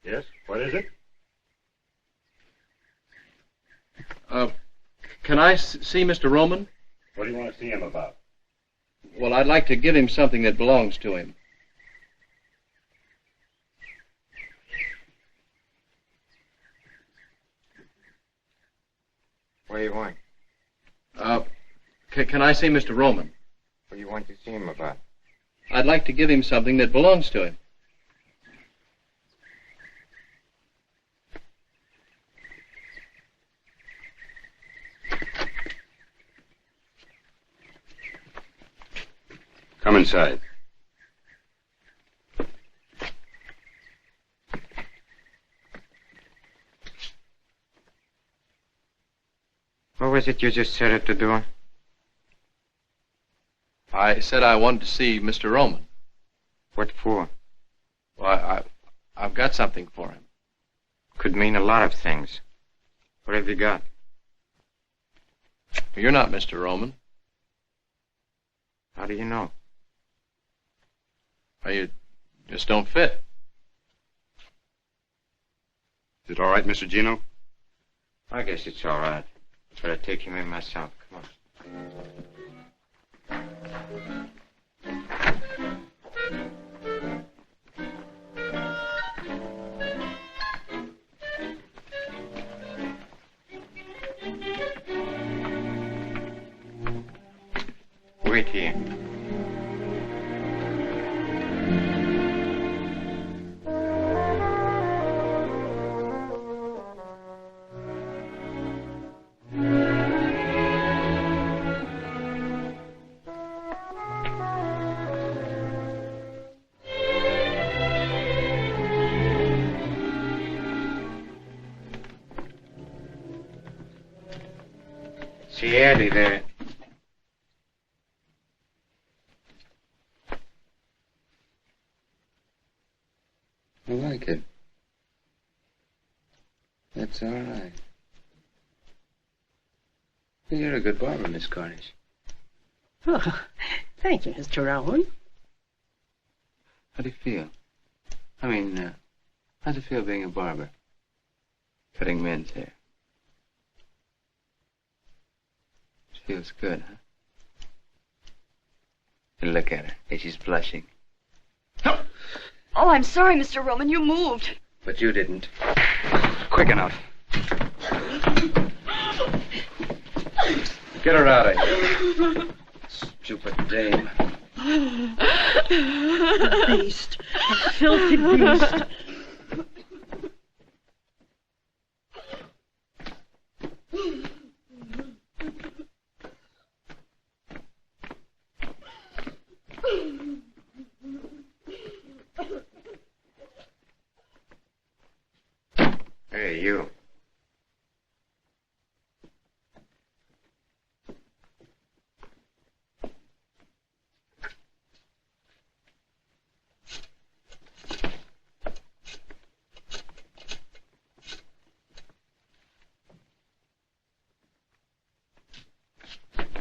Yes, what is it? Can I see Mr. Roman? What do you want to see him about? Well, I'd like to give him something that belongs to him. What do you want? Can I see Mr. Roman? What do you want to see him about? I'd like to give him something that belongs to him. Come inside. What was it you just said at the door? I said I wanted to see Mr. Roman. What for? Well, I've got something for him. Could mean a lot of things. What have you got? You're not Mr. Roman. How do you know? Well, you just don't fit. Is it all right, Mr. Gino? I guess it's all right. But I'll take him in myself. Come on. Wait here. See Eddie there. I like it. That's all right. You're a good barber, Miss Cornish. Oh, thank you, Mr. Rowan. How do you feel? I mean, how's it feel being a barber? Cutting men's hair. It feels good, huh? And look at her. Hey, she's blushing. Oh, I'm sorry, Mr. Roman. You moved. But you didn't. Quick enough. Get her out of here. Stupid dame. Beast. A filthy beast.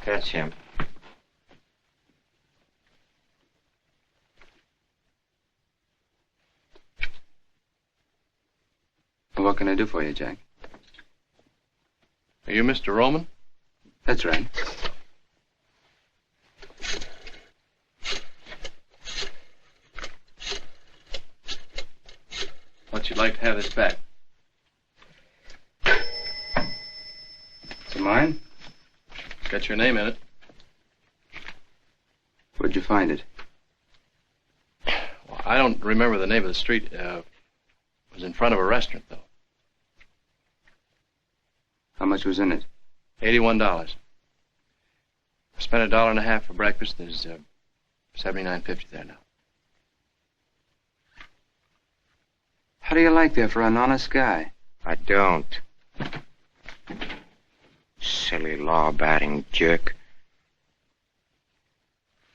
That's him. Well, what can I do for you, Jack? Are you Mr. Roman? That's right. What'd you like to have this back? Is it mine? It's got your name in it. Where'd you find it? Well, I don't remember the name of the street. It was in front of a restaurant, though. How much was in it? $81. I spent $1.50 for breakfast. There's $79.50 there now. How do you like that for an honest guy? I don't. Silly law-abiding jerk.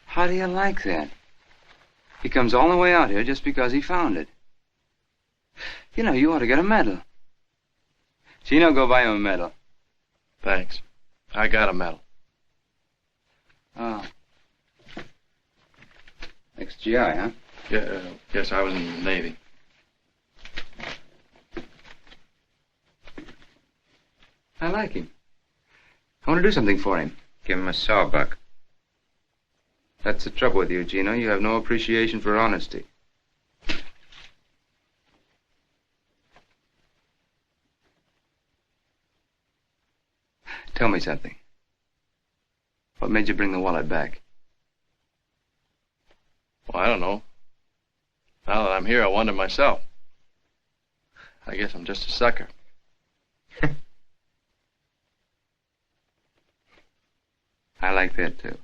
How do you like that? He comes all the way out here just because he found it. You know, you ought to get a medal. Gino, go buy him a medal. Thanks. I got a medal. Oh. Ex-GI, huh? Yeah, yes, I was in the Navy. I like him. I want to do something for him. Give him a sawbuck. That's the trouble with you, Gino. You have no appreciation for honesty. Tell me something. What made you bring the wallet back? Well, I don't know. Now that I'm here, I wonder myself. I guess I'm just a sucker. I like that, too.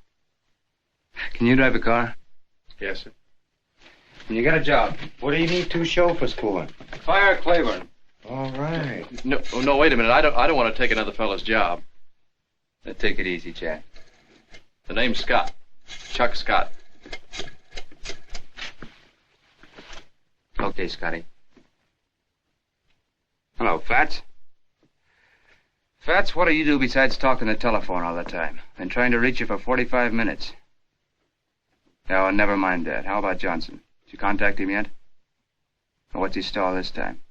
Can you drive a car? Yes, sir. And you got a job. What do you need two chauffeurs for? Fire Claiborne. All right. No, wait a minute. I don't want to take another fellow's job. Now, take it easy, Jack. The name's Scott. Chuck Scott. Okay, Scotty. Hello, Fats. Fats, what do you do besides talk on the telephone all the time? Been trying to reach you for 45 minutes. Oh, never mind that. How about Johnson? Did you contact him yet? Or what's he stall this time?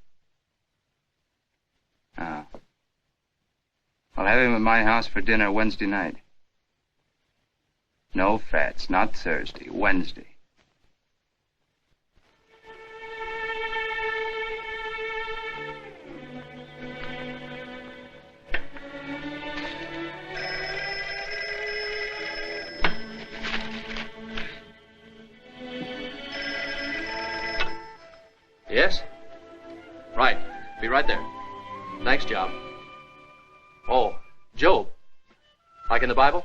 Oh. I'll have him at my house for dinner Wednesday night. No, Fats, not Thursday. Wednesday. Yes? Right. Be right there. Thanks, John. Oh, Job. Like in the Bible?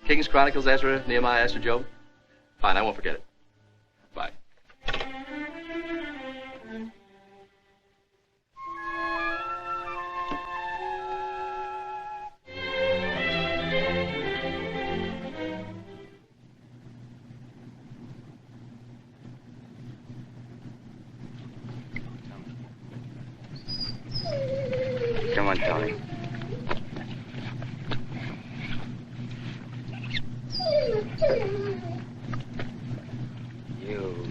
Kings, Chronicles, Ezra, Nehemiah, Esther, Job? Fine, I won't forget it. Bye. Come on, Tony. You.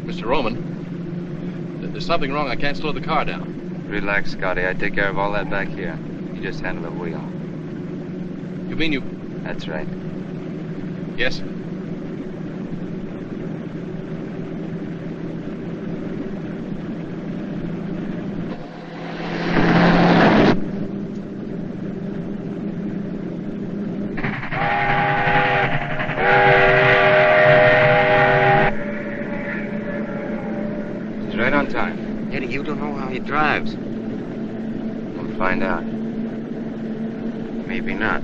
Mr. Roman, there's something wrong. I can't slow the car down. Relax, Scotty. I take care of all that back here. You just handle the wheel. You mean you... That's right. Yes? He's right on time. Eddie, you don't know how he drives. We'll find out. Maybe not.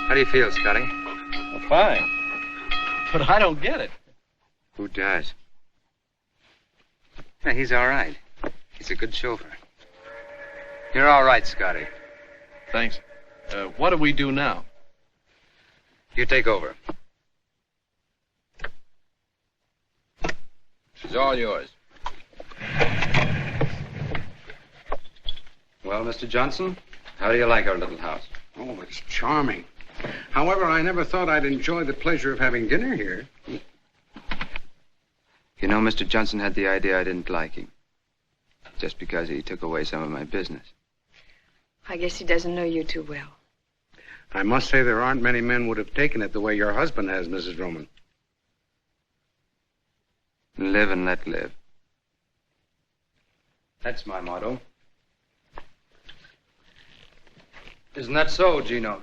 How do you feel, Scotty? Fine. But I don't get it. Who does? Yeah, he's all right. He's a good chauffeur. You're all right, Scotty. Thanks. What do we do now? You take over. She's all yours. Well, Mr. Johnson, how do you like our little house? Oh, it's charming. However, I never thought I'd enjoy the pleasure of having dinner here. You know, Mr. Johnson had the idea I didn't like him. Just because he took away some of my business. I guess he doesn't know you too well. I must say there aren't many men would have taken it the way your husband has, Mrs. Roman. Live and let live. That's my motto. Isn't that so, Gino?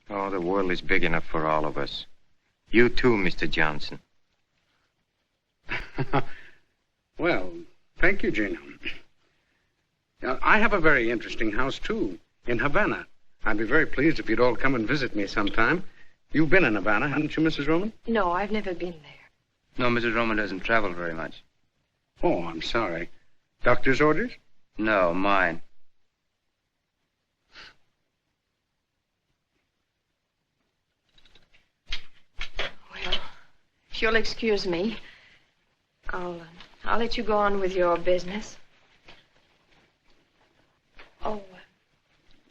Oh, the world is big enough for all of us. You too, Mr. Johnson. Well, thank you, Gino. Now, I have a very interesting house, too, in Havana. I'd be very pleased if you'd all come and visit me sometime. You've been in Havana, haven't you, Mrs. Roman? No, I've never been there. No, Mrs. Roman doesn't travel very much. Oh, I'm sorry. Doctor's orders? No, mine. Well, if you'll excuse me, I'll let you go on with your business. Oh,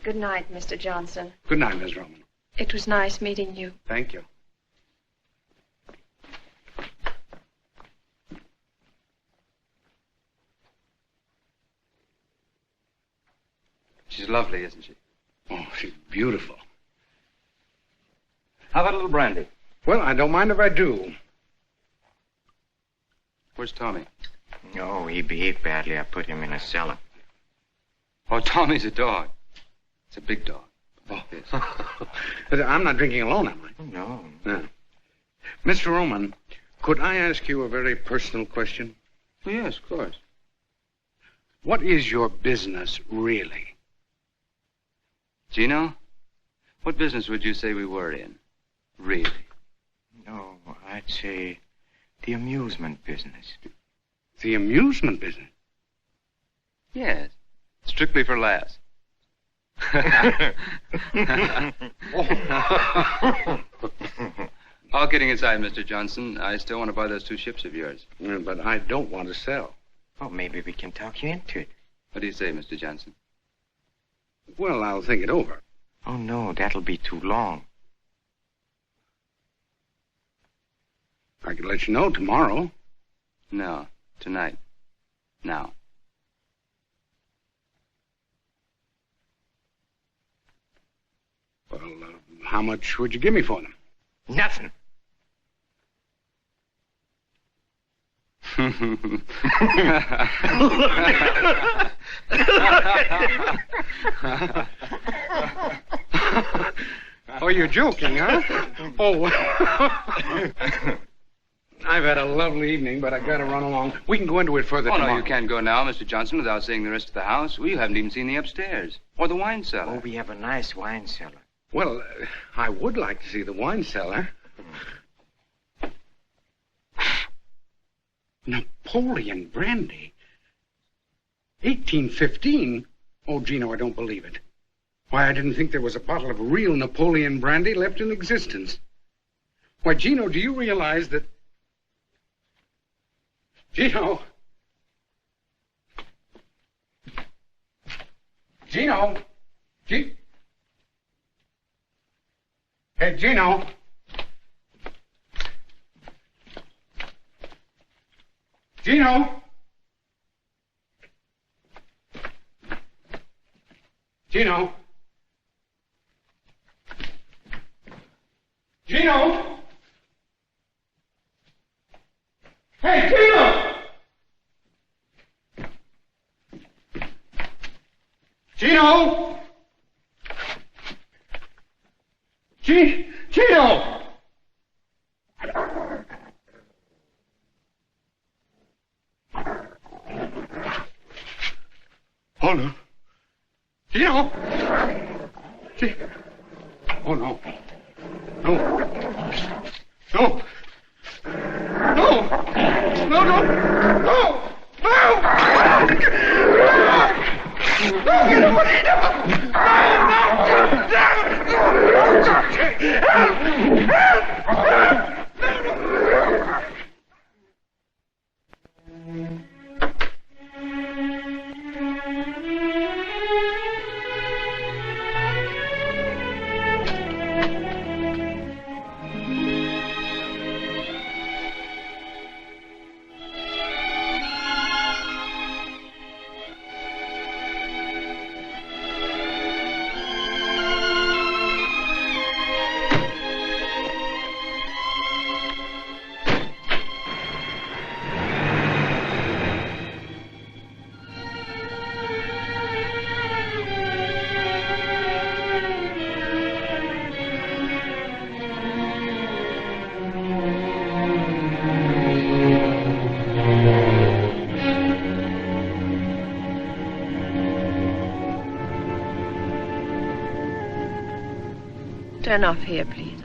good night, Mr. Johnson. Good night, Miss Roman. It was nice meeting you. Thank you. She's lovely, isn't she? Oh, she's beautiful. How about a little brandy? Well, I don't mind if I do. Where's Tommy? No, he behaved badly. I put him in a cellar. Oh, Tommy's a dog. It's a big dog. Like this. I'm not drinking alone, am I? No. No. Mr. Roman, could I ask you a very personal question? Oh, yes, of course. What is your business, really? Gino, what business would you say we were in? Really? No, I'd say the amusement business. The amusement business? Yes. Strictly for laughs. All kidding aside, Mr. Johnson, I still want to buy those 2 ships of yours. But I don't want to sell. Oh, maybe we can talk you into it. What do you say, Mr. Johnson? Well, I'll think it over. Oh, no, that'll be too long. I could let you know tomorrow. No, tonight. Now. Well, how much would you give me for them? Nothing. Oh, you're joking, huh? Oh. I've had a lovely evening, but I've got to run along. We can go into it further Oh, tomorrow. no, you can't go now, Mr. Johnson, without seeing the rest of the house. Well, you haven't even seen the upstairs. Or the wine cellar. Oh, we have a nice wine cellar. Well, I would like to see the wine cellar. Napoleon brandy? 1815? Oh, Gino, I don't believe it. Why, I didn't think there was a bottle of real Napoleon brandy left in existence. Why, Gino, do you realize that... Gino! Gino! Hey, Gino! Gino! Gino! Gino! Hey, Gino! Gino! Gino! Oh, no. Gino! Oh, no. No. No. No! No, no! No! Turn off here, please.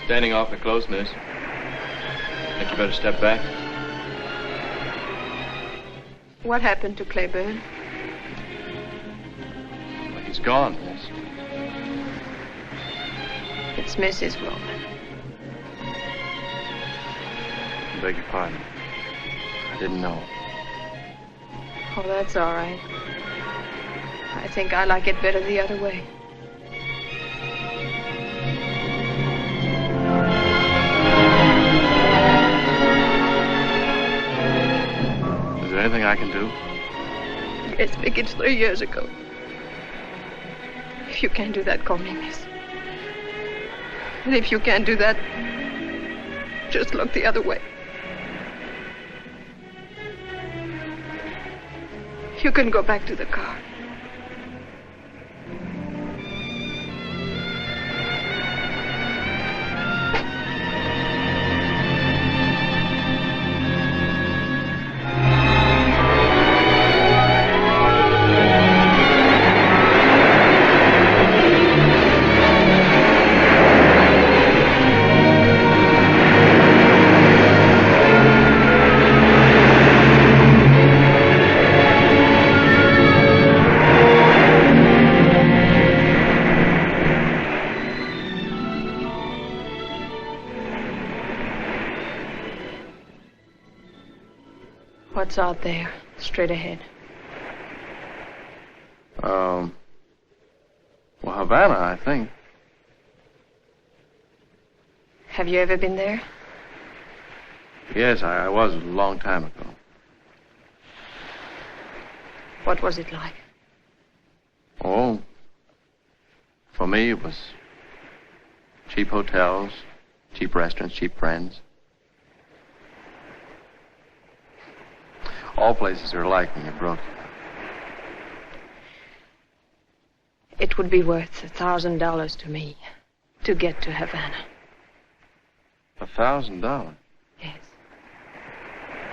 Standing awfully close, miss. Think you better step back. What happened to Claiborne? Well, he's gone, miss. It's Mrs. Roman. I beg your pardon. I didn't know. Oh, that's all right. I think I like it better the other way. Is there anything I can do? Yes, Vic, it's 3 years ago. If you can't do that, call me miss. And if you can't do that, just look the other way. You can go back to the car. What's out there? Straight ahead. Well, Havana, I think. Have you ever been there? Yes, I was a long time ago. What was it like? Oh, for me, it was cheap hotels, cheap restaurants, cheap friends. All places are like when you're broke. It would be worth $1,000 to me to get to Havana. $1,000? Yes.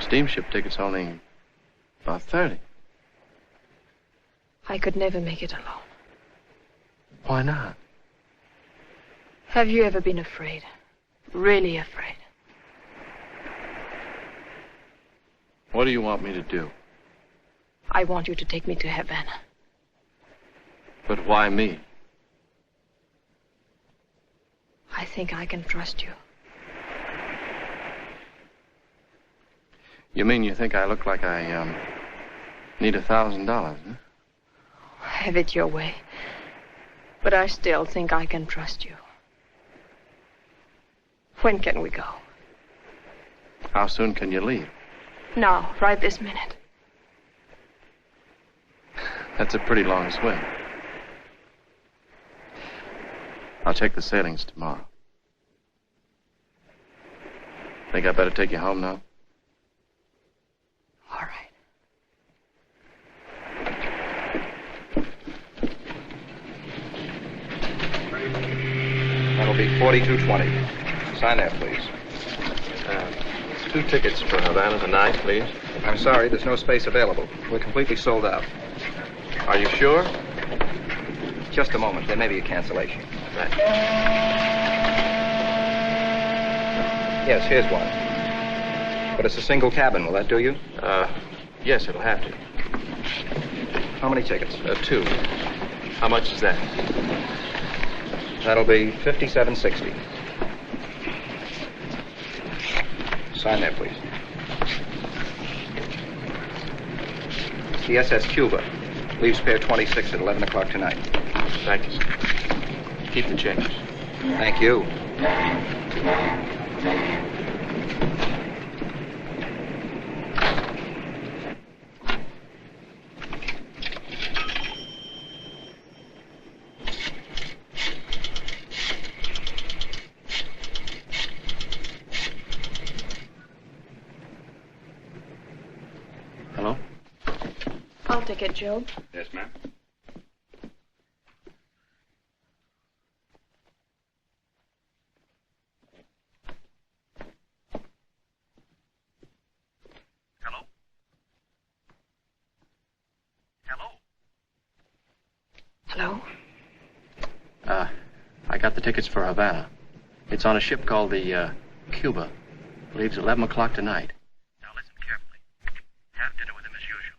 Steamship tickets only about 30. I could never make it alone. Why not? Have you ever been afraid? Really afraid? What do you want me to do? I want you to take me to Havana. But why me? I think I can trust you. You mean you think I look like I, need $1,000, huh? Have it your way. But I still think I can trust you. When can we go? How soon can you leave? Now, right this minute. That's a pretty long swim. I'll check the sailings tomorrow. Think I better take you home now? All right. That'll be 4220. Sign there, please. 2 tickets for Havana tonight, please. I'm sorry, there's no space available. We're completely sold out. Are you sure? Just a moment. There may be a cancellation. Right. Yes, here's one. But it's a single cabin. Will that do you? Yes, it'll have to. How many tickets? 2. How much is that? That'll be $57.60. Sign there, please. It's the SS Cuba. Leaves Pier 26 at 11 o'clock tonight. Thank you, sir. Keep the change. Thank you. Hello? I'll take it, Job. Yes, ma'am. Hello? Hello? Hello? I got the tickets for Havana. It's on a ship called the, Cuba. Leaves 11 o'clock tonight. Now listen carefully. Have dinner with him as usual.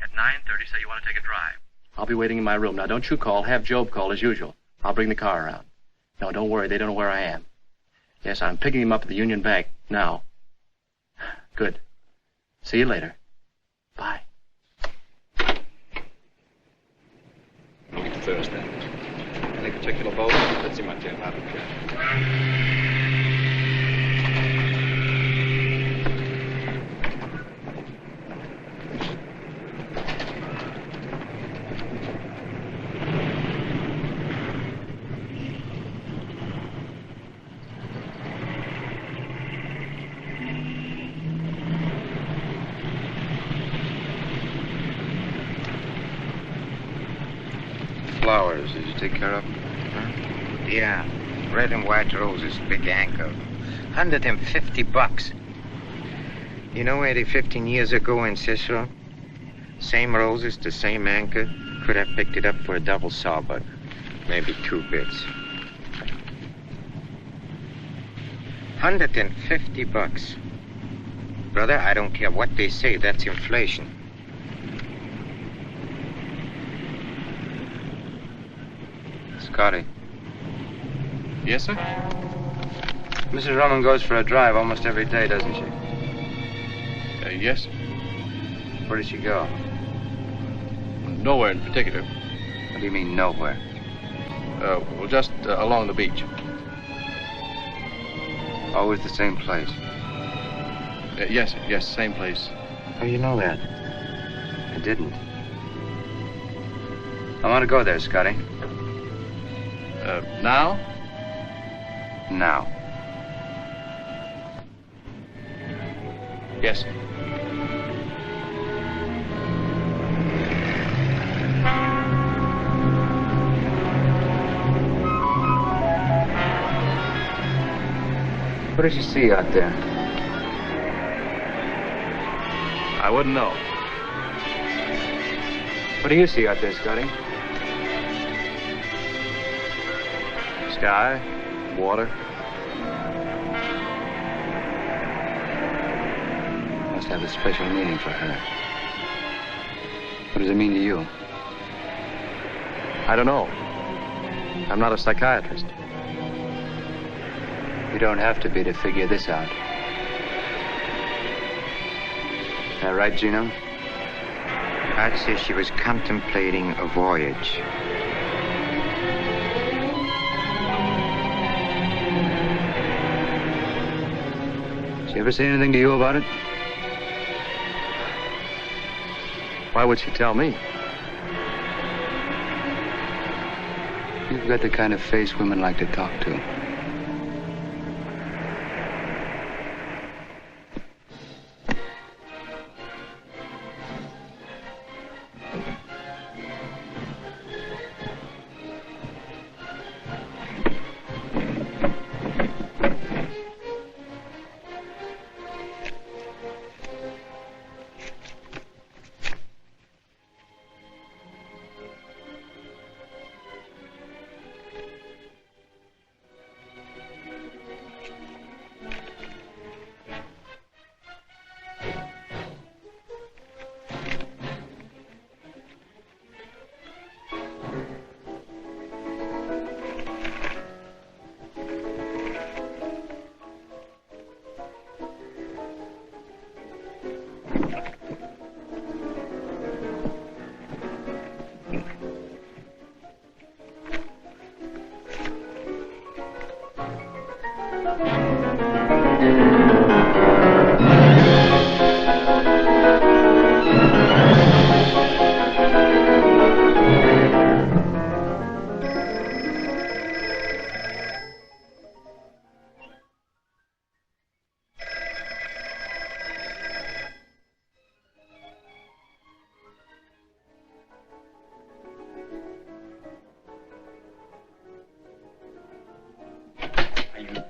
At 9:30, say you want to take a drive. I'll be waiting in my room. Now, don't you call. Have Job call as usual. I'll bring the car around. No, don't worry. They don't know where I am. Yes, I'm picking him up at the Union Bank now. Good. See you later. Bye. Week Thursday. Any particular boat? Let's see my dear. Flowers, did you take care of them? Huh? Yeah, red and white roses, big anchor. $150. You know, Eddie, 15 years ago in Cicero, same roses, the same anchor, could have picked it up for a double sawbuck. Maybe 2 bits. $150. Brother, I don't care what they say, that's inflation. Scotty. Yes, sir? Mrs. Drummond goes for a drive almost every day, doesn't she? Yes, sir. Where did she go? Nowhere in particular. What do you mean, nowhere? Well, just along the beach. Always the same place. Yes, same place. How do you know that? I didn't. I want to go there, Scotty. Now? Now. Yes. What did you see out there? I wouldn't know. What do you see out there, Scotty? Sky, water. Must have a special meaning for her. What does it mean to you? I don't know. I'm not a psychiatrist. You don't have to be to figure this out. Is that right, Gino? I'd say she was contemplating a voyage. Did she ever say anything to you about it? Why would she tell me? You've got the kind of face women like to talk to.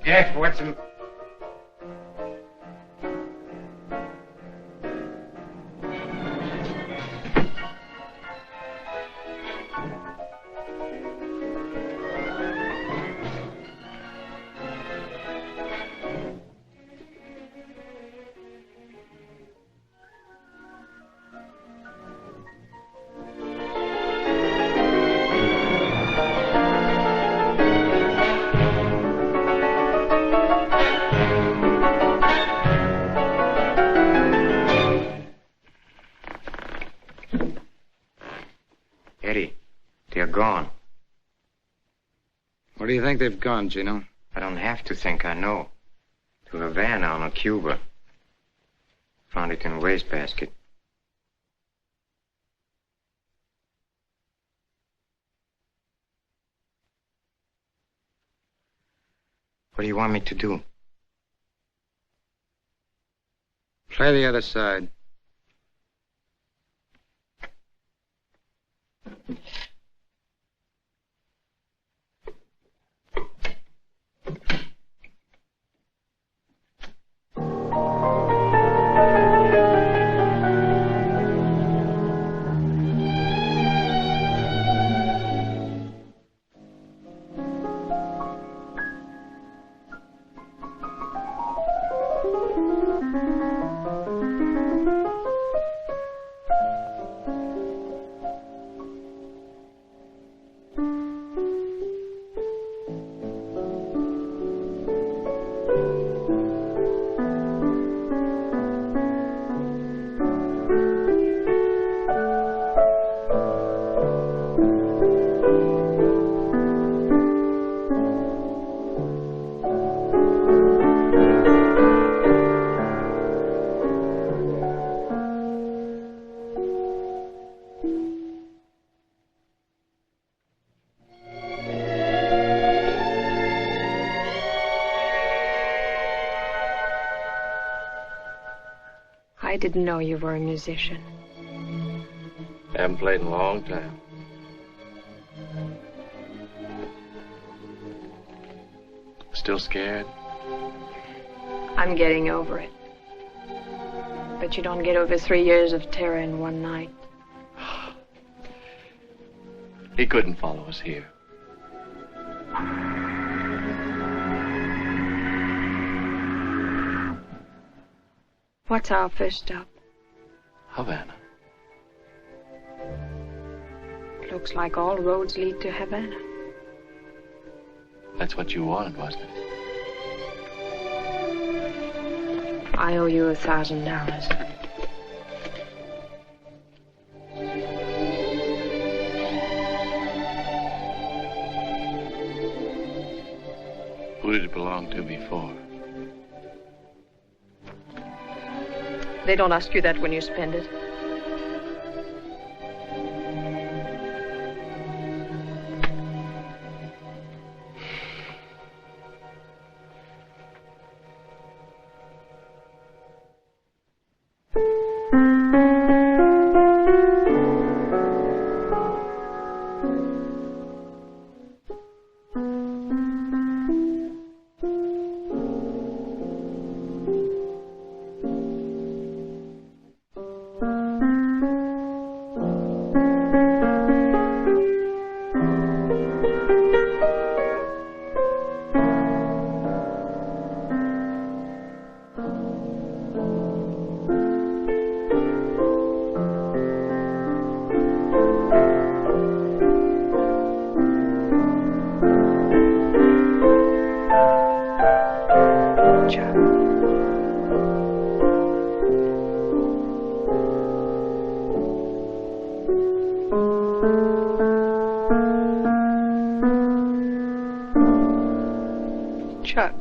Jeff, what's the... Eddie, they're gone. Where do you think they've gone, Gino? I don't have to think, I know. To Havana on a Cuba. Found it in a wastebasket. What do you want me to do? Play the other side. I didn't know you were a musician. Haven't played in a long time. Still scared? I'm getting over it. But you don't get over 3 years of terror in one night. He couldn't follow us here. What's our first stop? Havana. Looks like all roads lead to Havana. That's what you wanted, wasn't it? I owe you $1,000. Who did it belong to before? They don't ask you that when you spend it. Chuck.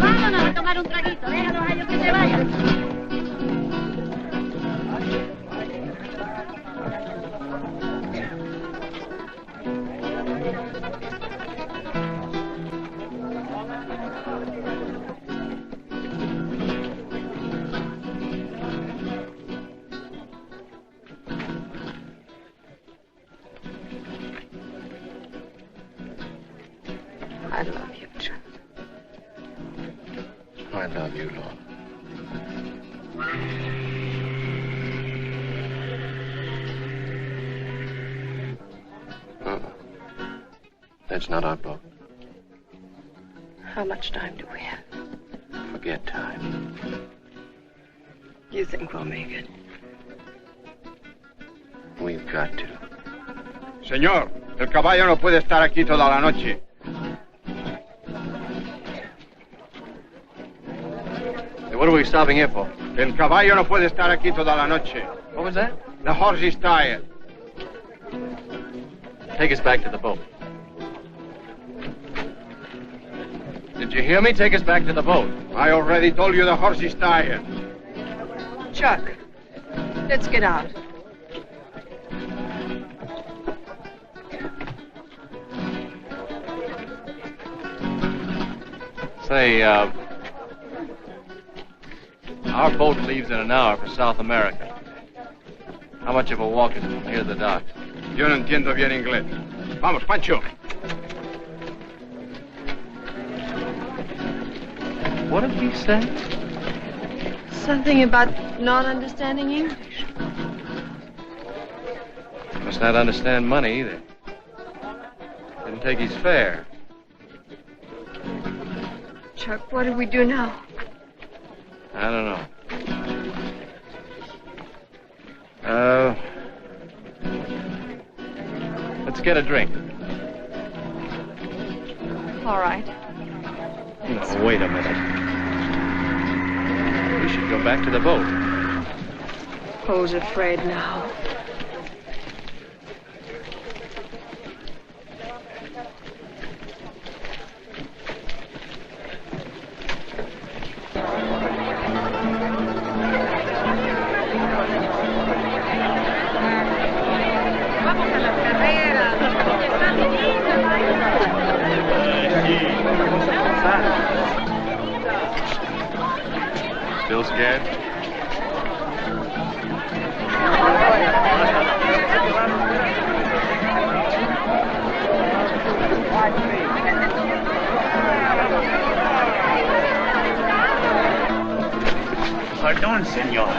Vámonos a tomar un traguito. Déjalos a ellos que se vayan. I love you, Chuck. I love you, Lord. That's not our boat. How much time do we have? Forget time. You think we'll make it? We've got to. Señor, el caballo no puede estar aquí toda la noche. Hey, what are we stopping here for? El caballo no puede estar aquí toda la noche. What was that? The horse is tired. Take us back to the boat. Did you hear me? Take us back to the boat. I already told you the horse is tired. Chuck, let's get out. Say, our boat leaves in an hour for South America. How much of a walk is it from here to the dock? Yo no entiendo bien inglés. Vamos, Pancho. What did he say? Something about not understanding English. Must not understand money either. Didn't take his fare. Chuck, what do we do now? I don't know. Let's get a drink. All right. No, wait a minute. We should go back to the boat. Who's afraid now? Still scared? Pardon, senor.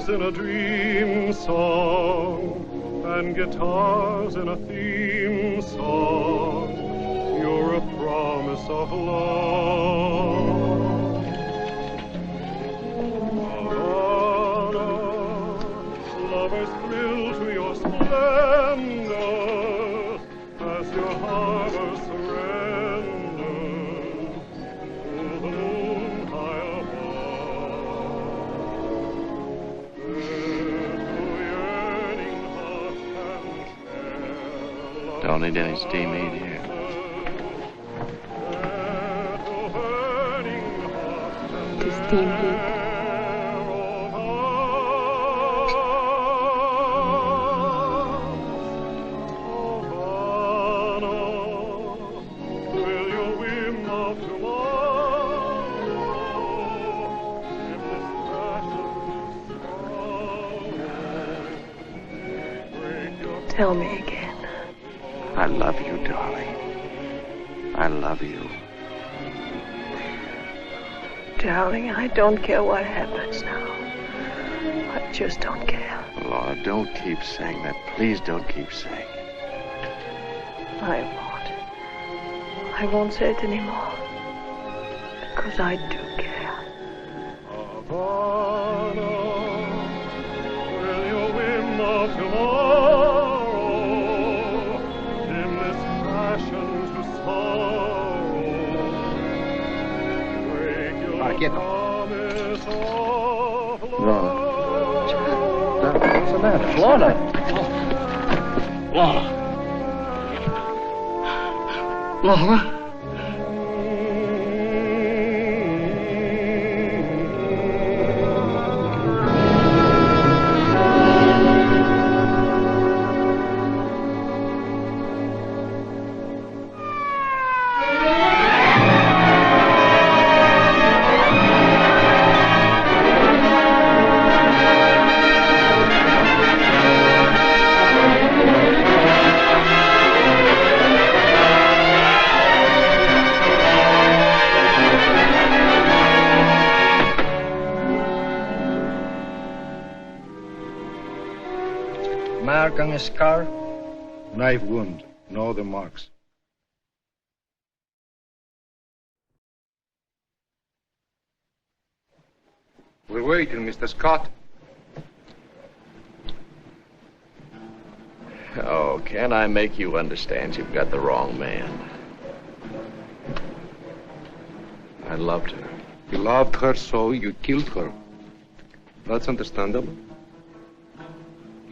In a dream song and guitars in a theme song, you're a promise of love. Havana, lovers thrill to your splendor as your harbor surrenders to the moon high Don't need any steam heat here. The steam heat. Tell me again. I love you, darling. I love you. Darling, I don't care what happens now. I just don't care. Laura, don't keep saying that. Please don't keep saying it. I won't. I won't say it anymore. Because I do care. Havana, will your whim of tomorrow dim this passion to sorrow? Break your promise of love. What's the matter? Lorna! Lorna! Lorna! Mark on his scar, knife wound. No, the marks. We're waiting, Mr. Scott. Oh, can I make you understand you've got the wrong man? I loved her. You loved her, so you killed her. That's understandable.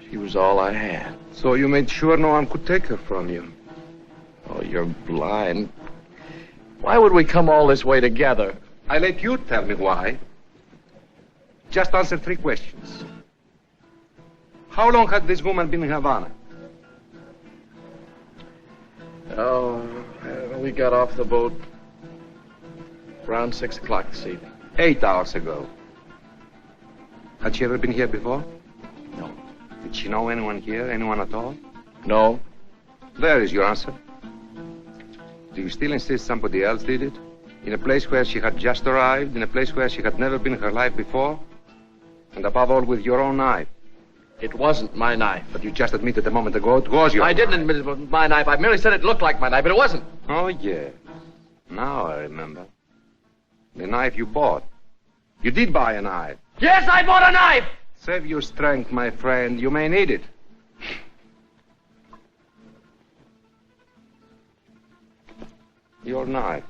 She was all I had. So you made sure no one could take her from you. Oh, you're blind. Why would we come all this way together? I let you tell me why. Just answer 3 questions. How long had this woman been in Havana? Oh, we got off the boat around 6 o'clock this evening. 8 hours ago. Had she ever been here before? No. Did she know anyone here, anyone at all? No. There is your answer. Do you still insist somebody else did it? In a place where she had just arrived, in a place where she had never been in her life before? And above all, with your own knife. It wasn't my knife. But you just admitted a moment ago it was your I knife. didn't admit it was my knife. I merely said it looked like my knife, but it wasn't. Oh, yes. Now I remember. The knife you bought. You did buy a knife. Yes, I bought a knife! Save your strength, my friend. You may need it. Your knife.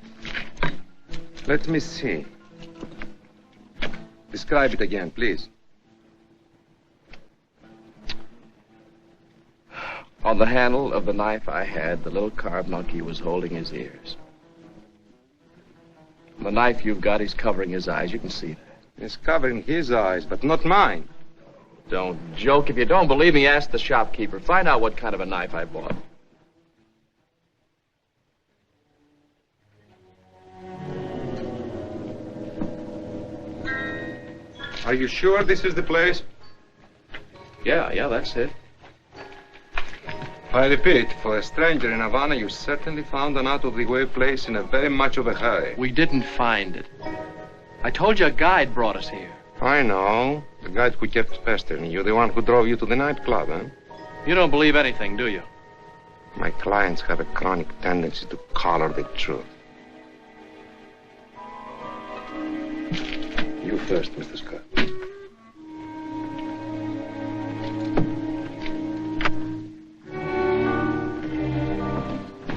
Let me see. Describe it again, please. On the handle of the knife I had, the little carved monkey was holding his ears. On the knife you've got, he's covering his eyes. You can see that. He's covering his eyes, but not mine. Don't joke. If you don't believe me, ask the shopkeeper. Find out what kind of a knife I bought. Are you sure this is the place? Yeah, that's it. I repeat, for a stranger in Havana, you certainly found an out-of-the-way place in a very much of a hurry. We didn't find it. I told you a guide brought us here. I know. The guy who kept pestering you, the one who drove you to the nightclub, huh? You don't believe anything, do you? My clients have a chronic tendency to color the truth. You first, Mr. Scott.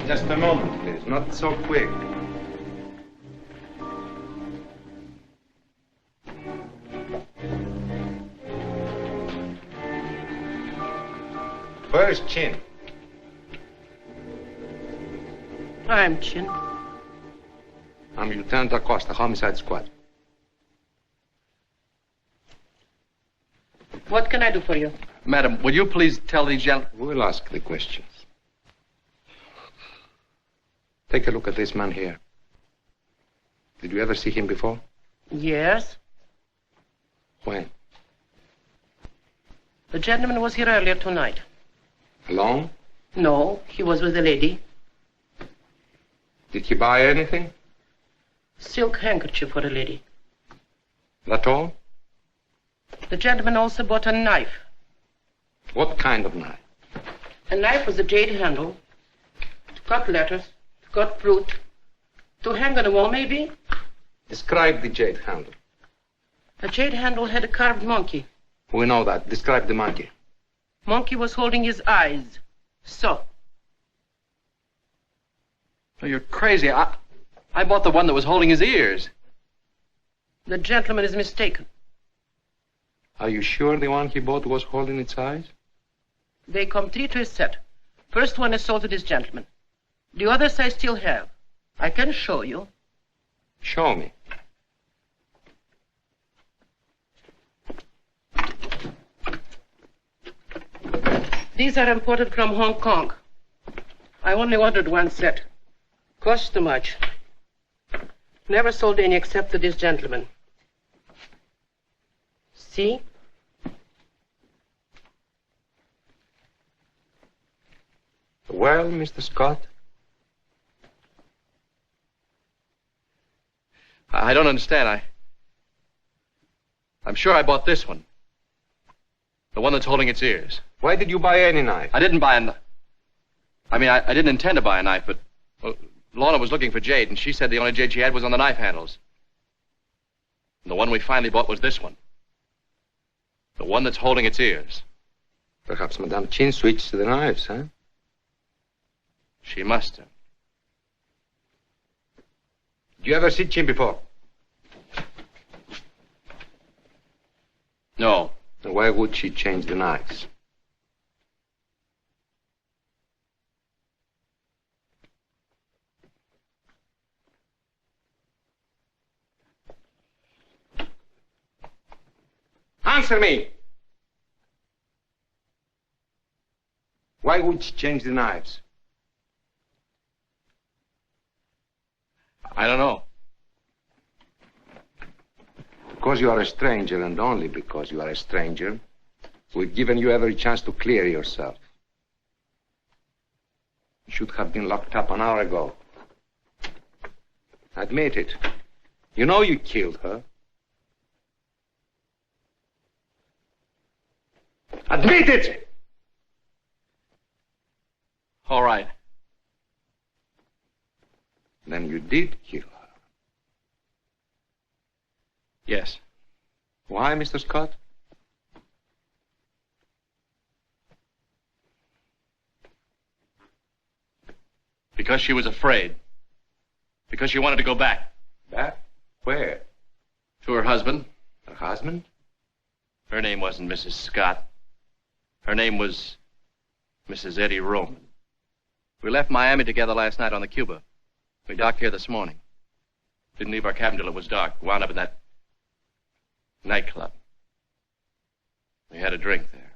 Just a moment, please. Not so quick. Where is Chin? I'm Chin. I'm Lieutenant Acosta, Homicide Squad. What can I do for you? Madam, will you please tell these gentlemen... We'll ask the questions. Take a look at this man here. Did you ever see him before? Yes. When? The gentleman was here earlier tonight. Alone? No, he was with a lady. Did he buy anything? Silk handkerchief for a lady. That all? The gentleman also bought a knife. What kind of knife? A knife with a jade handle. To cut letters, to cut fruit. To hang on the wall, maybe? Describe the jade handle. The jade handle had a carved monkey. We know that. Describe the monkey. Monkey was holding his eyes. So. Oh, you're crazy. I bought the one that was holding his ears. The gentleman is mistaken. Are you sure the one he bought was holding its eyes? They come 3 to a set. First one is sold to this gentleman. The others I still have. I can show you. Show me. These are imported from Hong Kong. I only ordered 1 set. Cost too much. Never sold any except to this gentleman. See? Well, Mr. Scott? I don't understand. I'm sure I bought this one. The one that's holding its ears. Why did you buy any knife? I didn't buy a knife. I mean, I didn't intend to buy a knife, but well, Lorna was looking for jade, and she said the only jade she had was on the knife handles. And the one we finally bought was this one. The one that's holding its ears. Perhaps Madame Chin switched to the knives, huh? She must have. Did you ever see Chin before? No. Then why would she change the knives? Answer me! Why would she change the knives? I don't know. Because you are a stranger, and only because you are a stranger, we've given you every chance to clear yourself. You should have been locked up an hour ago. Admit it. You know you killed her. Admit it! All right. Then you did kill her. Yes. Why, Mr. Scott? Because she was afraid. Because she wanted to go back. Back? Where? To her husband. Her husband? Her name wasn't Mrs. Scott. Her name was Mrs. Eddie Roman. We left Miami together last night on the Cuba. We docked here this morning. Didn't leave our cabin till it was dark. Wound up in that nightclub. We had a drink there.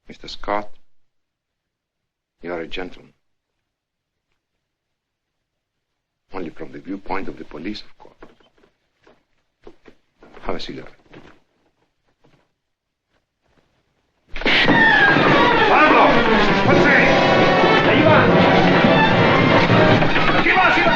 Mr. Scott, you are a gentleman. Only from the viewpoint of the police, of course. Have a cigarette. ¡Pablo! ¡José! ¡Ahí va! ¡Aquí va, aquí va!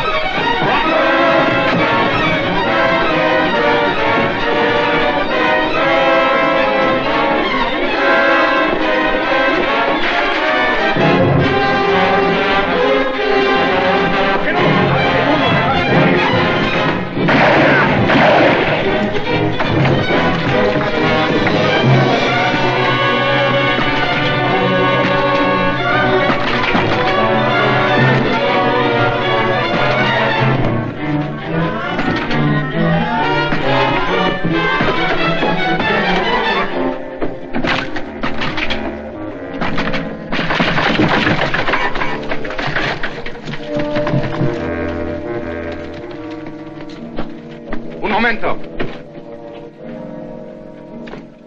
Un momento.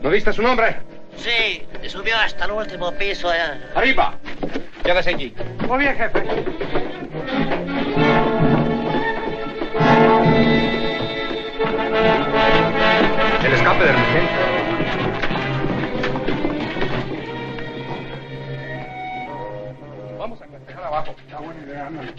¿No viste su nombre? Sí, subió hasta el último piso. Arriba. Quédese allí. Muy bien, jefe. El escape de emergencia. Vamos a festejar abajo. Está buena idea, ándale.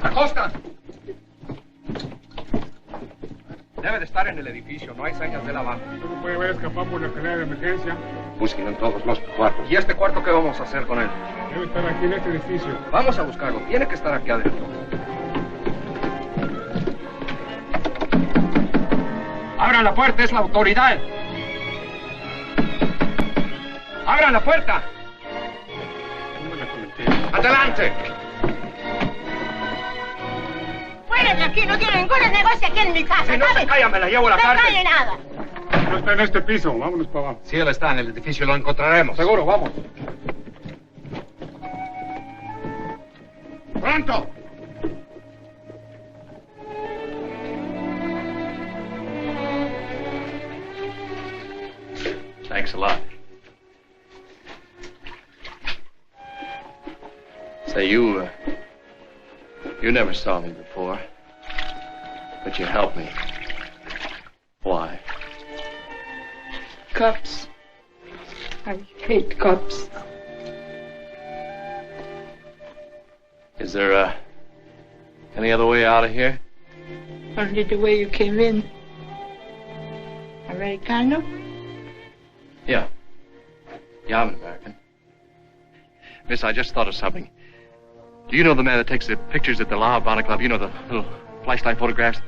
¡Acosta! Debe de estar en el edificio, no hay señas de la banda. No puede haber escapado por la escalera de emergencia. Busquen en todos los cuartos. ¿Y este cuarto qué vamos a hacer con él? Debe estar aquí en este edificio. Vamos a buscarlo. Tiene que estar aquí adentro. ¡Abran la puerta! ¡Es la autoridad! ¡Abran la puerta! ¡Adelante! Fuera de aquí, no tiene ningún negocio aquí en mi casa, Si no ¿sabes? se calla, me la llevo a la No cárcel. calle nada. No está en este piso. Vámonos para abajo. Si él está en el edificio, lo encontraremos. Seguro, vamos. ¡Pronto! Thanks a lot. Say, you never saw me before, but you helped me. Why? Cops. I hate cops. Is there, any other way out of here? Only the way you came in. Americano? Yeah. Yeah, I'm an American. Miss, I just thought of something. Do you know the man that takes the pictures at the La Habana Club? You know, the little flashlight photographs?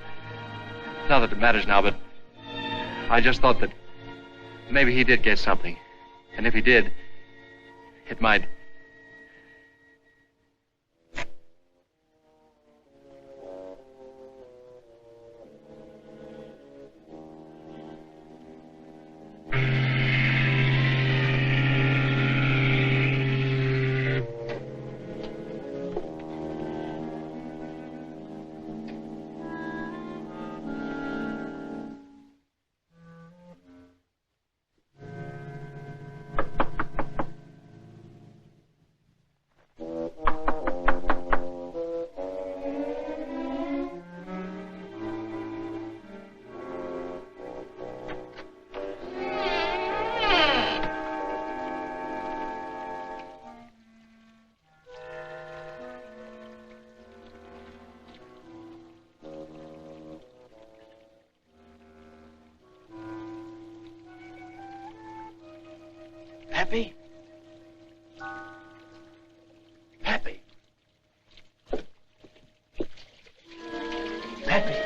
Not that it matters now, but I just thought that maybe he did get something. And if he did, it might... Pepe? Pepe? Pepe?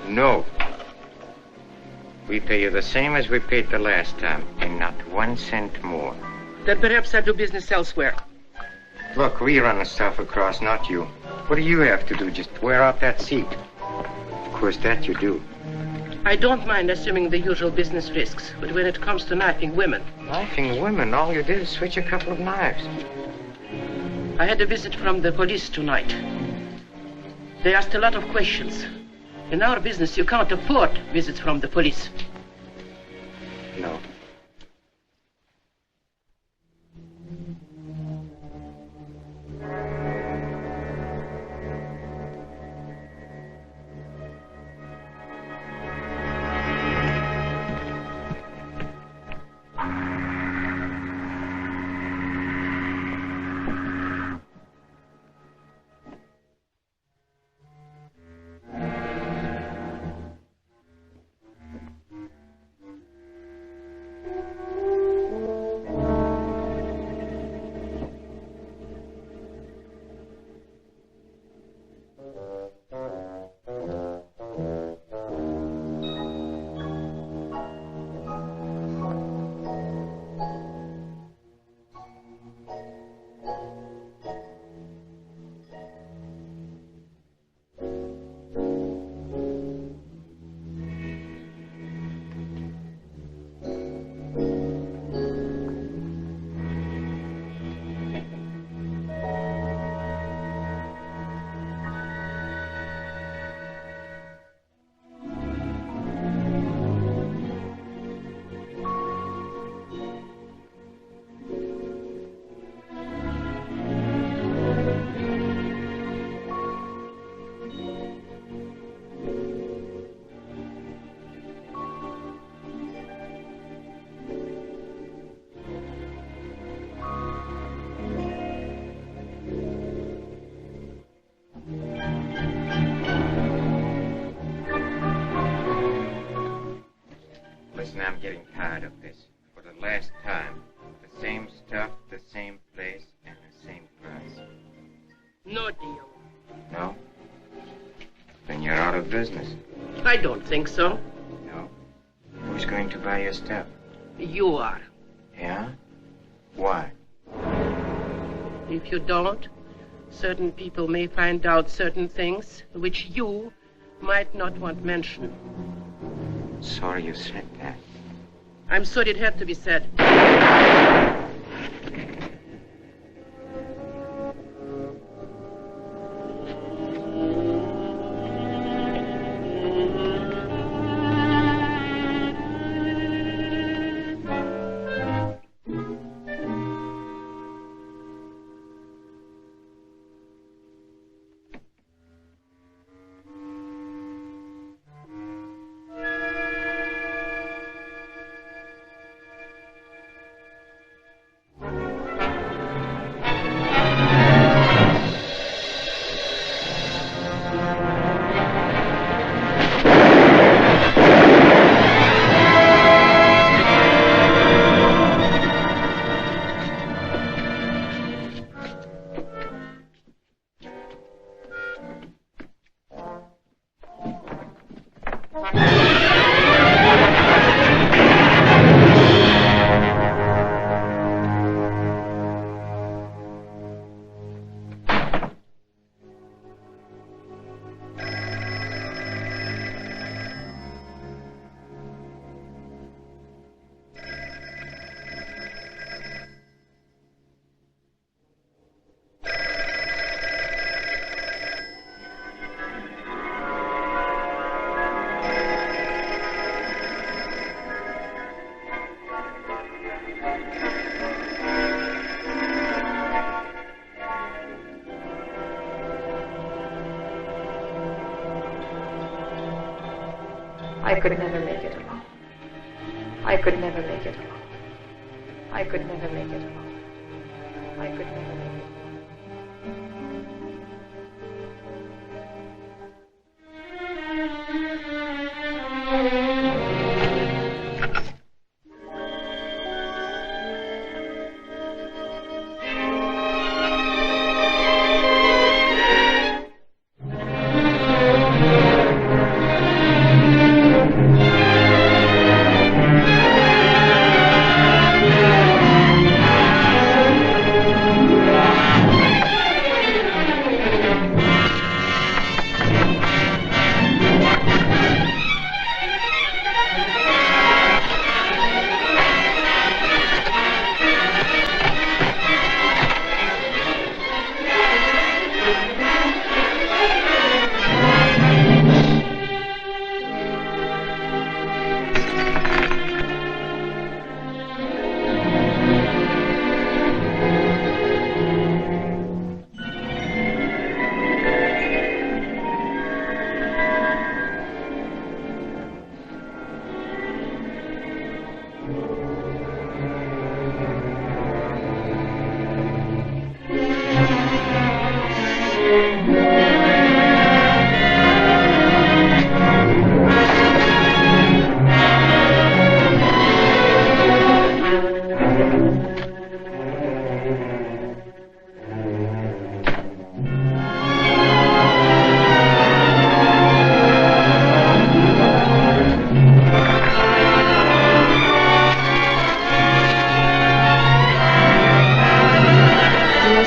No. We pay you the same as we paid the last time, and not 1 cent more. Then perhaps I do business elsewhere. Look, we run the stuff across, not you. What do you have to do? Just wear out that seat. Of course, that you do. I don't mind assuming the usual business risks, but when it comes to knifing women... Knifing women? All you did is switch a couple of knives. I had a visit from the police tonight. They asked a lot of questions. In our business, you can't afford visits from the police. No. getting tired of this. For the last time. The same stuff, the same place, and the same price. No deal. No? Then you're out of business. I don't think so. No? Who's going to buy your stuff? You are. Yeah? Why? If you don't, certain people may find out certain things which you might not want mentioned. Sorry you said that. I'm sorry it had to be said. I could never make it alone. I could never make it alone. I could never make it alone. I could never make it alone.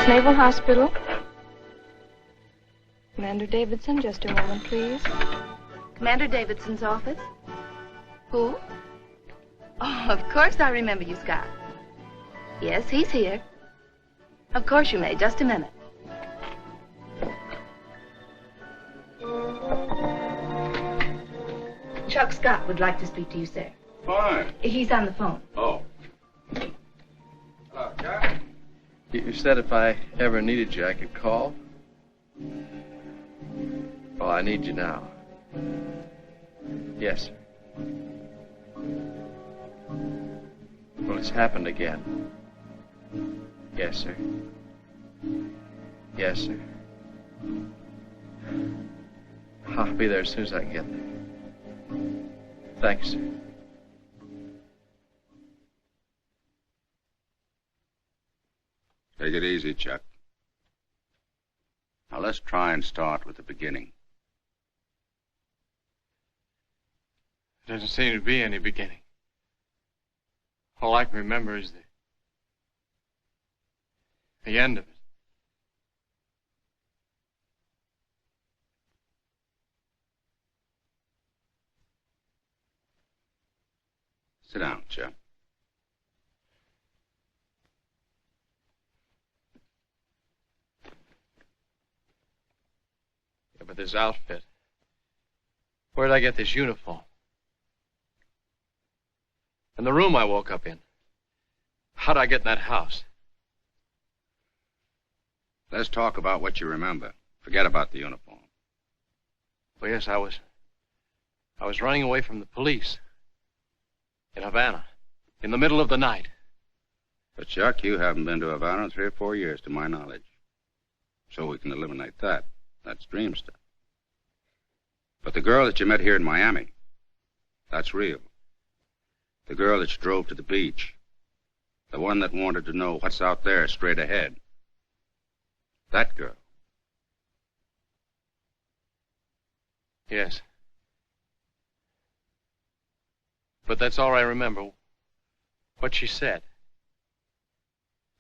Naval Hospital. Commander Davidson, just a moment, please. Commander Davidson's office? Who? Oh, of course I remember you, Scott. Yes, he's here. Of course you may. Just a minute. Chuck Scott would like to speak to you, sir. Fine. He's on the phone. Oh. Chuck? You said if I ever needed you, I could call? Well, I need you now. Yes, sir. Well, it's happened again. Yes, sir. Yes, sir. I'll be there as soon as I can get there. Thanks, sir. Take it easy, Chuck. Now, let's try and start with the beginning. There doesn't seem to be any beginning. All I can remember is the end of it. Sit down, Chuck. Yeah, but this outfit. Where did I get this uniform? And the room I woke up in. How'd I get in that house? Let's talk about what you remember. Forget about the uniform. Well, yes, I was running away from the police. In Havana. In the middle of the night. But, Chuck, you haven't been to Havana in 3 or 4 years, to my knowledge. So we can eliminate that. That's dream stuff. But the girl that you met here in Miami, that's real. The girl that you drove to the beach. The one that wanted to know what's out there straight ahead. That girl. Yes. But that's all I remember. What she said.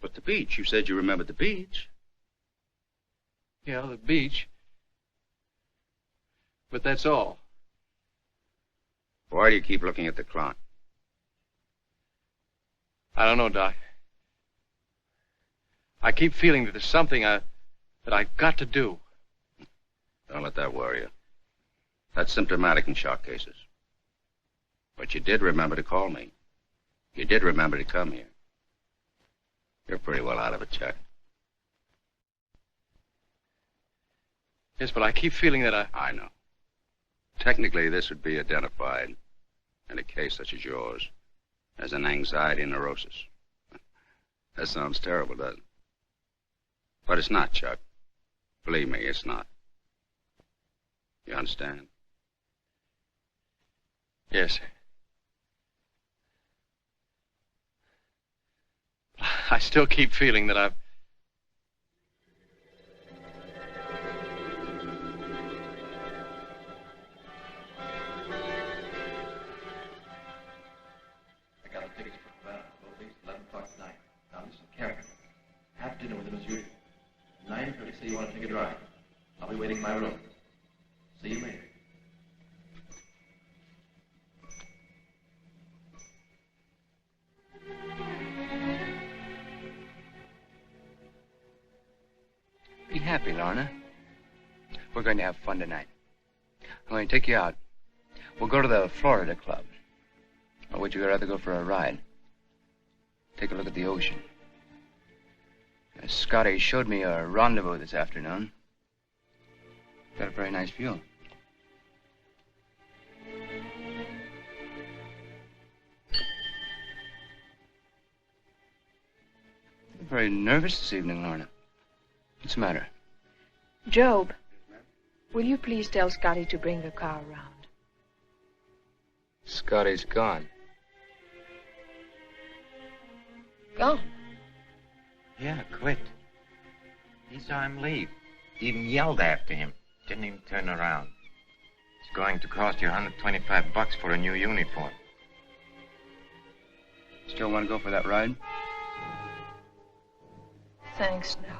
But the beach. You said you remembered the beach. Yeah, the beach. But that's all. Why do you keep looking at the clock? I don't know, Doc. I keep feeling that there's something that I've got to do. Don't let that worry you. That's symptomatic in shock cases. But you did remember to call me. You did remember to come here. You're pretty well out of it, Chuck. Yes, but I keep feeling that I know. Technically, this would be identified in a case such as yours as an anxiety neurosis. That sounds terrible, doesn't it? But it's not, Chuck. Believe me, it's not. You understand? Yes, sir. I still keep feeling that I've... I got the tickets for Havana, both days, 11 o'clock tonight. Now listen, Karen. Have dinner with him as usual. 9:30, say you want to take a drive. I'll be waiting in my room. See you later. Be happy, Lorna. We're going to have fun tonight. I'm going to take you out. We'll go to the Florida Club. Or would you rather go for a ride? Take a look at the ocean. Scotty showed me a rendezvous this afternoon. Got a very nice view. You're very nervous this evening, Lorna. What's the matter? Job, will you please tell Scotty to bring the car around? Scotty's gone. Gone? Yeah, quit. He saw him leave. Even yelled after him. Didn't even turn around. It's going to cost you $125 for a new uniform. Still want to go for that ride? Thanks, no.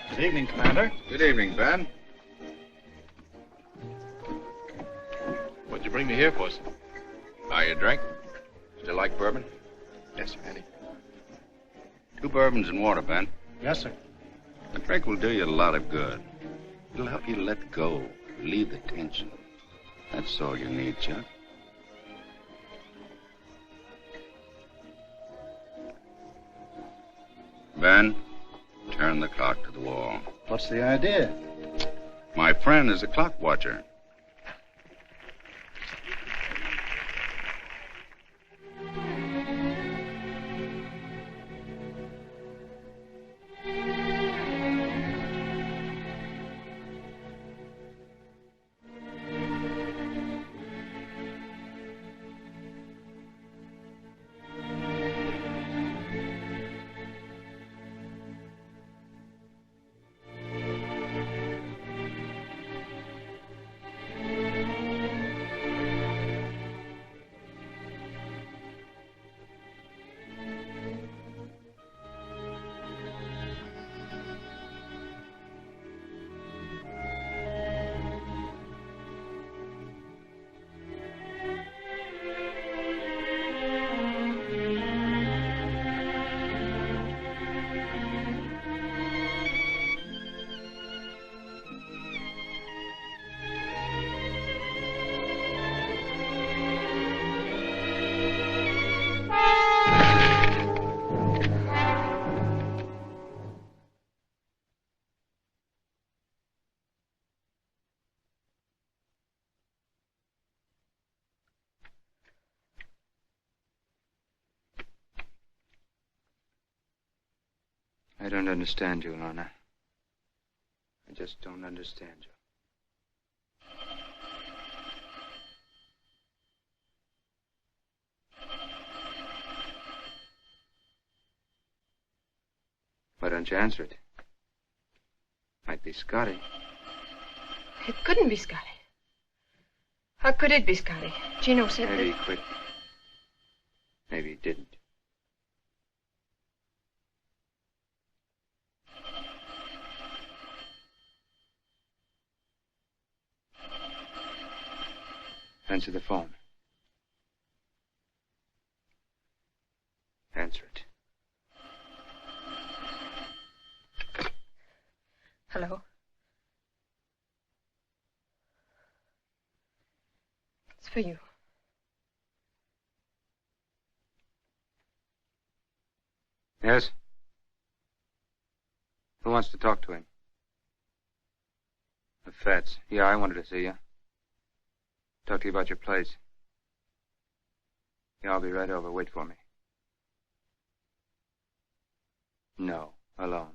Good evening, Commander. Good evening, Ben. What'd you bring me here for, sir? Now you drink? Still like bourbon? Yes, sir, Andy. 2 bourbons and water, Ben. Yes, sir. A drink will do you a lot of good. It'll help you let go, relieve the tension. That's all you need, Chuck. Ben, turn the clock to the wall. What's the idea? My friend is a clock watcher. I don't understand you, Lorna. I just don't understand you. Why don't you answer it? Might be Scotty. It couldn't be Scotty. How could it be Scotty? Gino said Maybe that... he quit. Maybe he didn't. Answer the phone. Answer it. Hello? It's for you. Yes? Who wants to talk to him? The Fats. Yeah, I wanted to see you. Talk to you about your place. Yeah, I'll be right over. Wait for me. No, alone.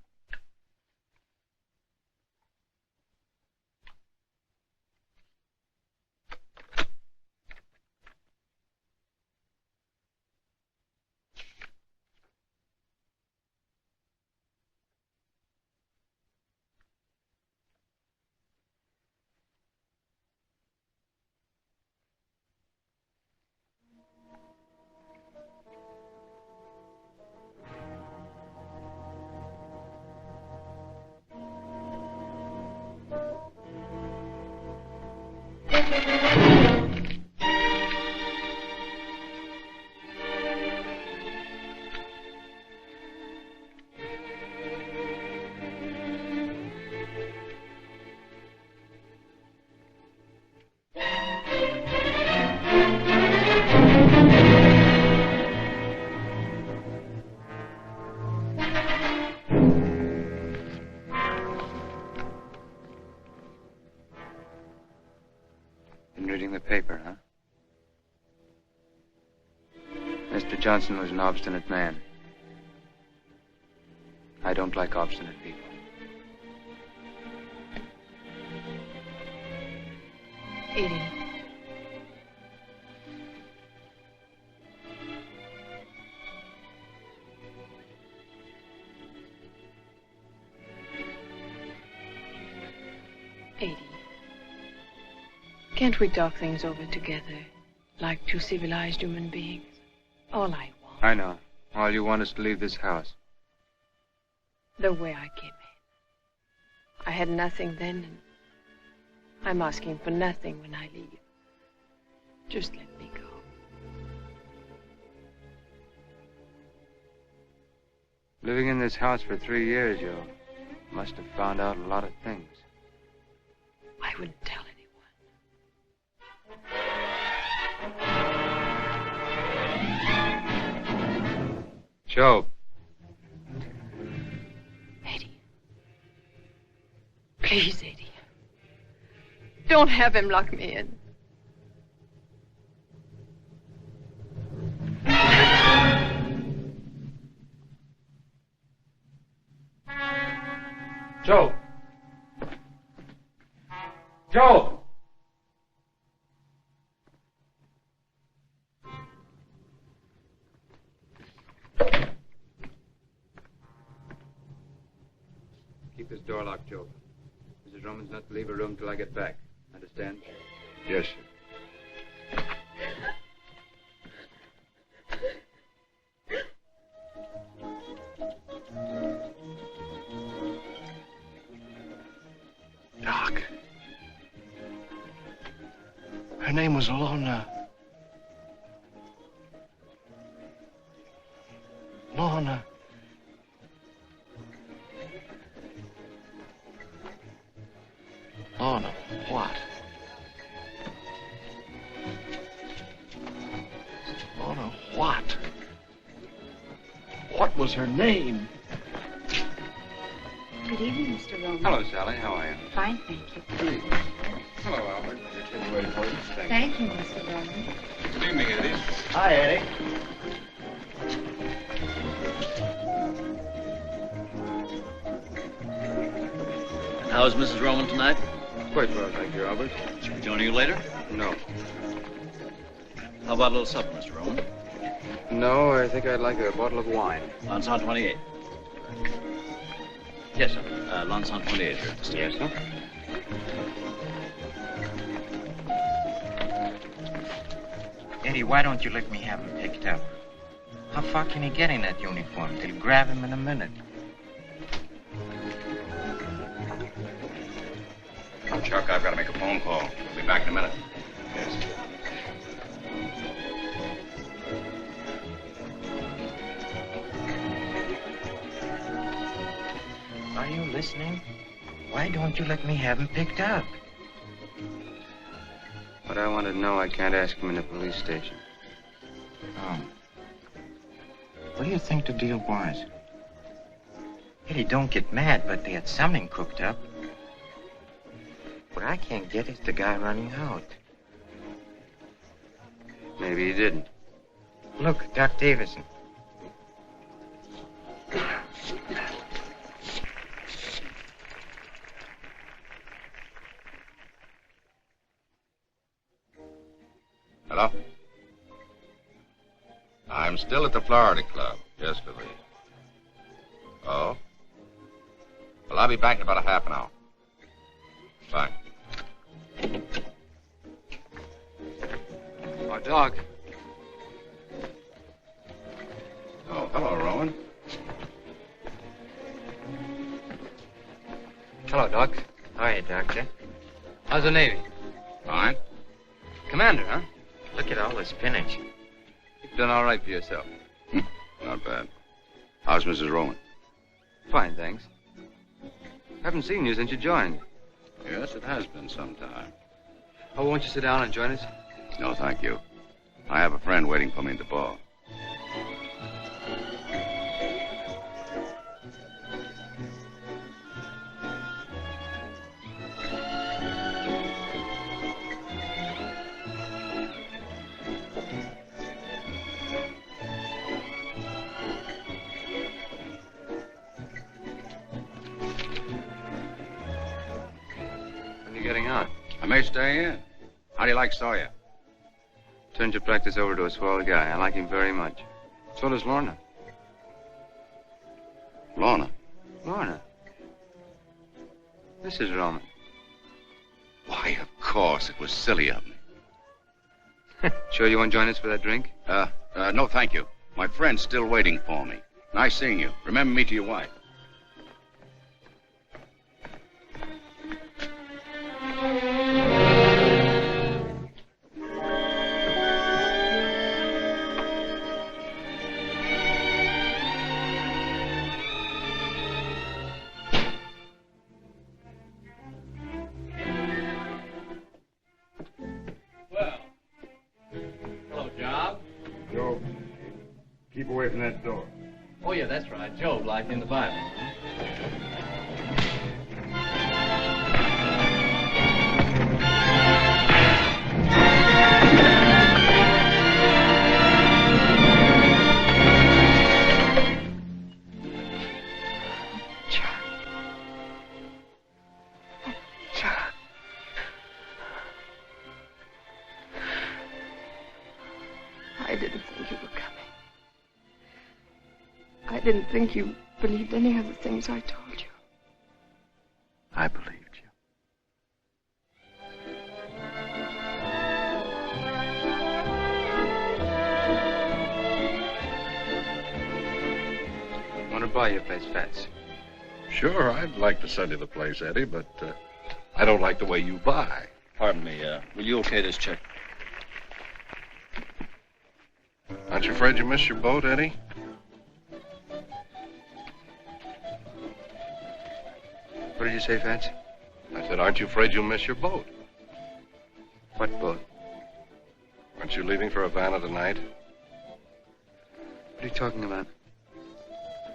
Reading the paper, huh? Mr. Johnson was an obstinate man. I don't like obstinate people. Edie. Edie. Can't we talk things over together, like two civilized human beings? All I want. I know. All you want is to leave this house. The way I came in. I had nothing then, and I'm asking for nothing when I leave. Just let me go. Living in this house for 3 years, you must have found out a lot of things. I wouldn't tell anyone. Joe. Eddie. Please, Eddie. Don't have him lock me in. Joe. Joe. Keep this door locked, Joe. Mrs. Roman's not to leave her room till I get back. Understand? Yes, sir. Doc. Her name was Lorna. Lorna. Lorna, what? Lorna, what? What was her name? Good evening, Mr. Roman. Hello, Sally. How are you? Fine, thank you. Please. Hello, Albert. Your kid's waiting for you. Thank you, Mr. Roman. Good evening, Eddie. Hi, Eddie. How's Mrs. Roman tonight? Quite well, thank you, Albert. She'll be joining you later? No. How about a little supper, Mr. Roman? No, I think I'd like a bottle of wine. Lanson 28. Yes, sir. Lanson 28 here at the station. Yes, sir. Eddie, why don't you let me have him picked up? How far can he get in that uniform? They'll grab him in a minute. Chuck, I've got to make a phone call. I'll be back in a minute. Yes. Are you listening? Why don't you let me have him picked up? What I want to know, I can't ask him in the police station. Oh. What do you think the deal was? Eddie, don't get mad, but they had something cooked up. What I can't get is the guy running out. Maybe he didn't. Look, Doc Davison. Hello? I'm still at the Florida Club. Yes, Louise. Oh? Well, I'll be back in about a half an hour. Bye. Oh, Doc. Oh, hello, Rowan. Hello, Doc. Hiya, Doctor. How's the Navy? Fine. Commander, huh? Look at all the spinach. You've done all right for yourself. Not bad. How's Mrs. Rowan? Fine, thanks. Haven't seen you since you joined. Yes, it has been some time. Oh, won't you sit down and join us? No, thank you. I have a friend waiting for me at the bar. Getting on. I may stay in. How do you like Sawyer? Turned your practice over to a swell guy. I like him very much. So does Lorna. Lorna? Lorna? Mrs. Roman. Why, of course. It was silly of me. Sure you won't join us for that drink? No, thank you. My friend's still waiting for me. Nice seeing you. Remember me to your wife. Keep away from that door. Oh, yeah, that's right. Job, like in the Bible. I didn't think you were coming. I didn't think you believed any of the things I told you. I believed you. Want to buy your place, Fats? Sure, I'd like to sell you the place, Eddie, but I don't like the way you buy. Pardon me, will you okay this check? Aren't you afraid you missed your boat, Eddie? What did you say, Fats? I said, aren't you afraid you'll miss your boat? What boat? Aren't you leaving for Havana tonight? What are you talking about?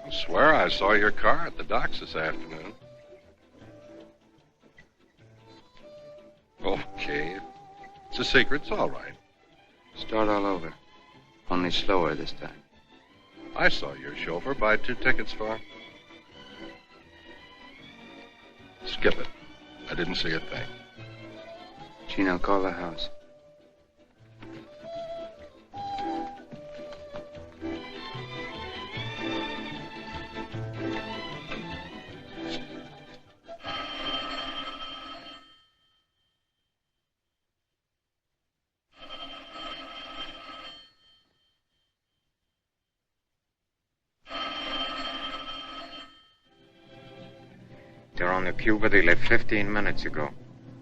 I swear I saw your car at the docks this afternoon. Okay. It's a secret. It's all right. Start all over. Only slower this time. I saw your chauffeur buy 2 tickets for skip it. I didn't see a thing. Gino, call the house. They're on the Cuba. They left 15 minutes ago.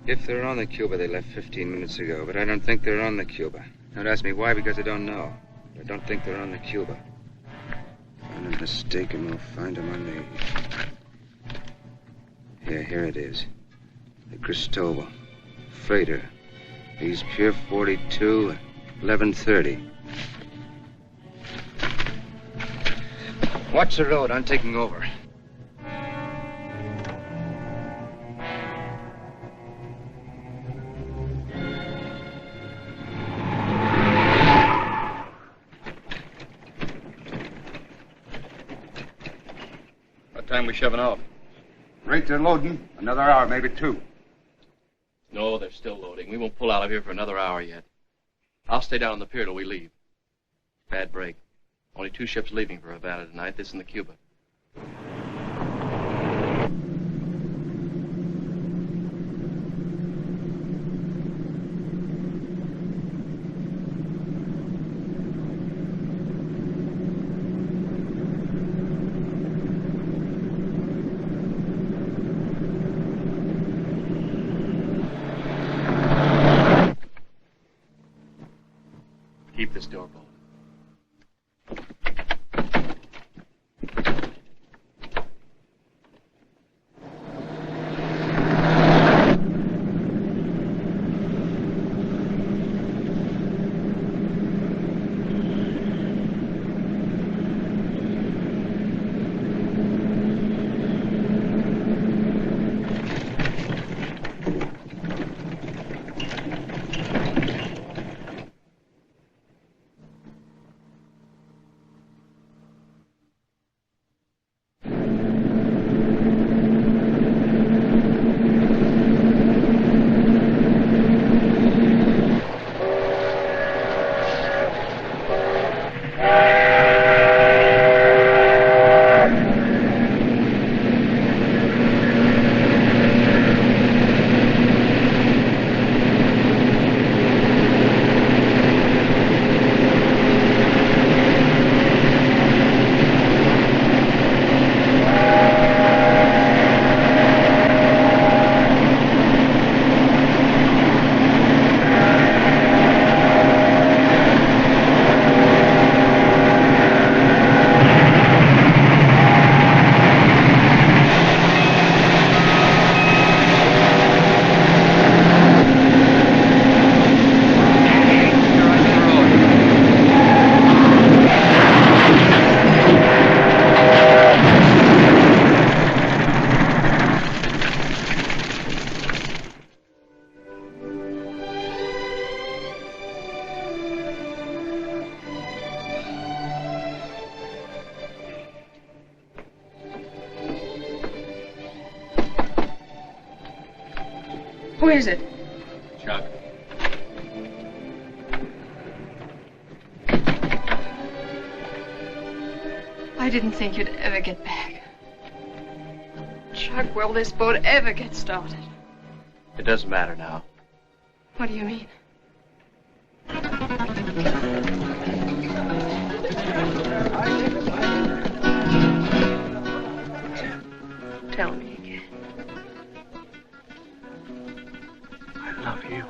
If they're on the Cuba, they left 15 minutes ago, but I don't think they're on the Cuba. Don't ask me why, because I don't know. I don't think they're on the Cuba. Find a mistake and we'll find them on the... Yeah, here it is. The Cristobal. Freighter. East Pier 42, 11:30. Watch the road. I'm taking over. What time we shoving off? Rate they're loading. Another hour, maybe 2. No, they're still loading. We won't pull out of here for another hour yet. I'll stay down on the pier till we leave. Bad break. Only 2 ships leaving for Havana tonight, this and the Cuba. Keep this door bolted. Who is it? Chuck. I didn't think you'd ever get back. Chuck, will this boat ever get started? It doesn't matter now. What do you mean? Tell me again. I love you.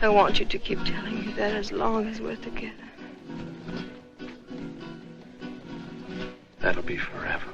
I want you to keep telling me that as long as we're together. That'll be forever.